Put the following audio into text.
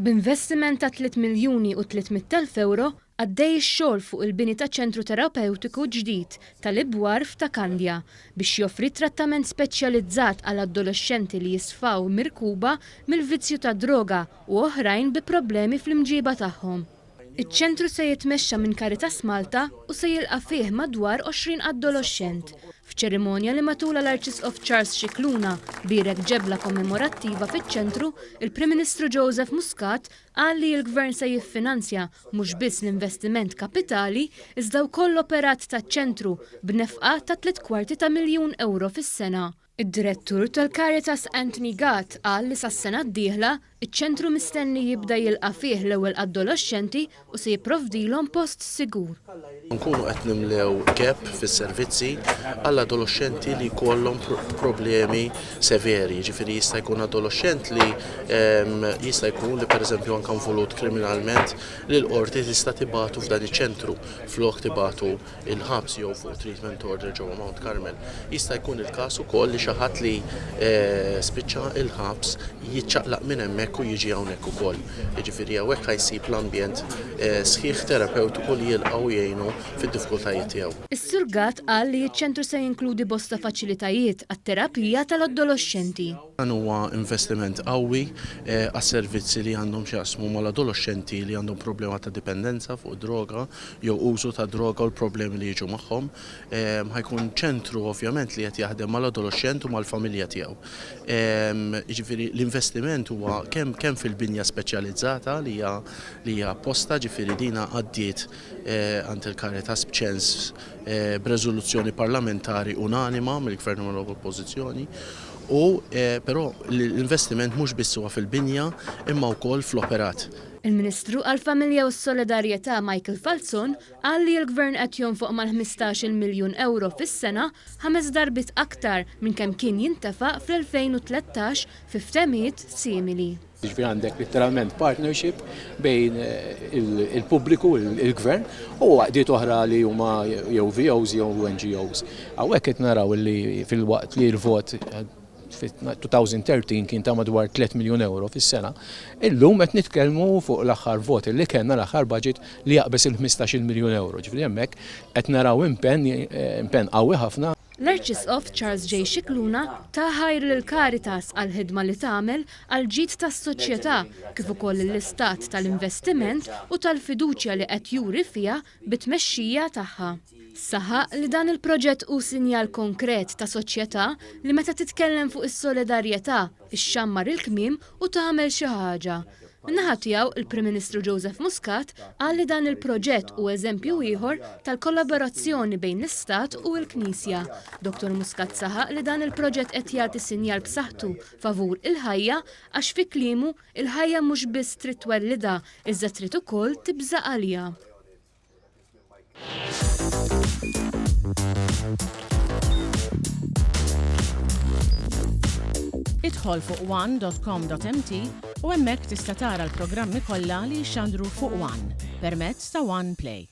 B'investiment ta' 3,300,000 euro għaddej ix-xogħol fuq il-bini ta' ċentru terapeutiku ġdid tal-Ibwar f'Takandja biex joffri trattament speċjalizzat għal adolescenti li jisfaw mirkuba mill-vizzju ta' droga u oħrajn bi problemi fl-imġiba tagħhom. Iċ-ċentru se jitmexxa minn Caritas Malta u se jilqa' fih madwar 20 adolescent. F'ċerimonja li matula l-Arċisqof Charles Scicluna birek ġebla kommemorattiva fiċ-ċentru, il-Prim Ministru Joseph Muscat qal li l-Gvern se jiffinanzja mhux biss l-investiment kapitali iżda wkoll l-operat taċ-ċentru b'nefqa ta' 750,000 euro fis-sena. Id-direttur tal-Caritas Anthony Gatt qal li sas-sena d-dieħla iċ-ċentru mistenni jibda jilqa' fih l-ewwel adolescenti u se jipprovdilhom post sigur. Nkunu qed nimlew gap fis-servizzi għall adolescenti li jkollhom problemi severi, ġifieri jista' jkun adolescent li jista' jkun li pereżempju anke involut kriminalment li l-qorti tista' tibagħtu f'dan iċ-ċentru flok tibagħtu il-ħabs jew fuq treatment order ġewwa Mount Carmel. Jista' jkun il-każ ukoll li xi ħadd li spiċċa il-ħabs jiċċaqlaq minn hemmhekk u jiġi hawnhekk ukoll. Jiġifieri hawnhekk ħajsib l-ambjent sħiħ terapeutiku li jilqgħu jgħinu fid-diffikultajiet tiegħu. Is-Sur Gatt qal li ċ-ċentru se jinkludi bosta faċilitajiet għat-terapija tal-adolescenti. Dan huwa investiment qawwi għas-servizzi li għandhom x'jaqsmu mal-adolescenti li għandhom problema ta' dipendenza fuq droga jew użu ta' droga u l-problemi li jiġu magħhom. Ħajkun ċentru ovvjament li qed jaħdem mal-adolescent u mal-familja tiegħu. Jiġifieri l-investiment huwa kemm fil-binja speċjalizzata li hija apposta, ġifieri dina għaddiet għand il-Caritas b'ċens b'reżoluzzjoni parlamentari unanima mill-Gvern u l-Oppożizzjoni. Però l-investiment mhux biss huwa fil-binja imma wkoll fl-operat. Il-Ministru għall-Familja u s-Solidarjetà Michael Falzon qal li l-Gvern qed jonfoq mal-15 miljun euro fis-sena 5 darbit aktar minn kemm kien jintefaq fl-2013 fi ftehmiet simili. Ġifieri għandek letteralment partnership bejn il-pubbliku, il-Gvern u għaqdiet oħra li huma jew VOs jew NGOs. Hawnhekk qed naraw li fil-waqt li l-vot fit-2013 kien ta' madwar 3 miljun euro fis-sena. Illum qed nitkellmu fuq l-aħħar vot li kellna l-aħħar budget li jaqbes il-15 miljun euro. Ġifieri hemmhekk qed naraw impenn qawwi ħafna. L-Arċisqof Charles J. Scicluna ta' ħajr lill-Caritas għall-ħidma li tagħmel għal ġid tas-soċjetà kif ukoll l-istat tal-investiment u tal-fiduċja li qed juri fiha bit-tmexxija tagħha. Saħaq li dan il-proġett hu sinjal konkret ta' soċjetà li meta titkellem fuq is-solidarjetà ixxammar il-kmiem u tagħmel xi ħaġa. Min-naħa tiegħu il-Prim Ministru Joseph Muscat qal li dan il-proġett hu eżempju ieħor tal-kollaborazzjoni bejn l-Istat u l-Knisja. Dr. Muscat saħaq li dan il-proġett qed jagħti sinjal b'saħħtu favur il-ħajja għax fi kliemu il-ħajja mhux biss trid twellidha iżda trid ukoll tibża' għaliha. Idħol fuq one.com.mt u hemmhekk tista' tara l-programmi kollha li jxandru fuq One permezz ta' One Play.